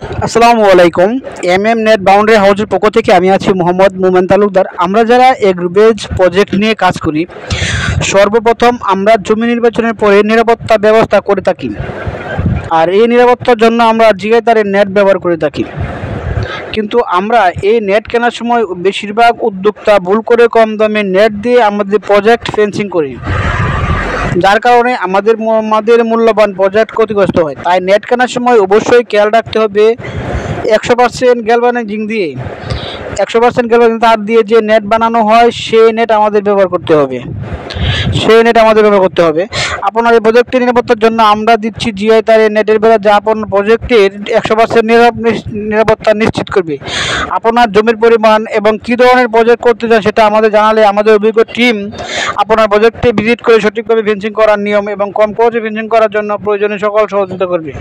আসসালামু আলাইকুম। Net boundary হাউসের পক্ষ থেকে আমি আছি মোহাম্মদ মুমেন তালুকদার। আমরা যারা এগ্রিবেজ প্রজেক্ট নিয়ে কাজ করি, সর্বপ্রথম আমরা জমি নির্বাচনের পরে নিরাপত্তা ব্যবস্থা করে থাকি। আর এই নিরাপত্তার জন্য আমরা জিআই তারের নেট ব্যবহার করে থাকি। কিন্তু আমরা এই নেট কেনার সময় বেশিরভাগ উদ্যোক্তা ভুল করে কম দামে নেট দিয়ে আমাদের প্রজেক্ট ফেন্সিং করি, যার কারণে আমাদের মূল্যবান প্রজেক্ট ক্ষতিগ্রস্ত হয়। তাই নেট কেনার সময় অবশ্যই খেয়াল রাখতে হবে 100% গ্যালভানাইজিং দিয়ে 100% গ্যালভানাইজিং তার দিয়ে যে নেট বানানো হয় সেই নেট আমাদের ব্যবহার করতে হবে। আপনার এই প্রজেক্টের নিরাপত্তার জন্য আমরা দিচ্ছি জিআই তারের নেটের বেড়া, যা আপনার প্রজেক্টের 100% নিরাপত্তা নিশ্চিত করবে। আপনার জমির পরিমাণ এবং কী ধরনের প্রজেক্ট করতে চান সেটা আমাদের জানালে আমাদের অভিজ্ঞ টিম আপনার প্রজেক্টে ভিজিট করে সঠিকভাবে ফেন্সিং করার নিয়ম এবং কম খরচে ফেন্সিং করার জন্য প্রয়োজনীয় সকল সহযোগিতা করবে।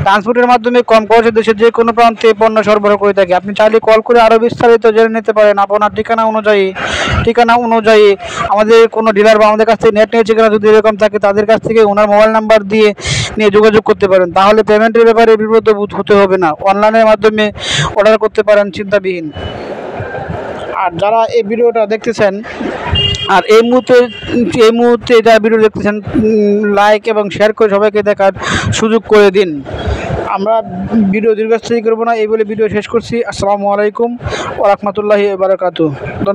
ট্রান্সপোর্টের মাধ্যমে কম খরচে দেশের যে কোনো প্রান্তে পণ্য সরবরাহ করে থাকে। আপনি চাইলে কল করে আরও বিস্তারিত জেনে নিতে পারেন। আপনার ঠিকানা অনুযায়ী আমাদের কোনো ডিলার বা আমাদের কাছ থেকে নেট নিয়েছে কিনা, যদি এরকম থাকে তাদের কাছ থেকে ওনার মোবাইল নাম্বার নিয়ে যোগাযোগ করতে পারেন। তাহলে পেমেন্টের ব্যাপারে বিব্রত হতে হবে না। অনলাইনের মাধ্যমে অর্ডার করতে পারেন চিন্তাবিহীন। আর যারা এই ভিডিওটা দেখতেছেন আর এই মুহূর্তে যারা ভিডিও দেখতেছেন, লাইক এবং শেয়ার করে সবাইকে দেখার সুযোগ করে দিন। আমরা ভিডিও দীর্ঘস্থায়ী করবো না, এই বলে ভিডিও শেষ করছি। আসসালামু আলাইকুম ওয়া রাহমাতুল্লাহি ওয়া বারাকাতুহু। ধন্যবাদ।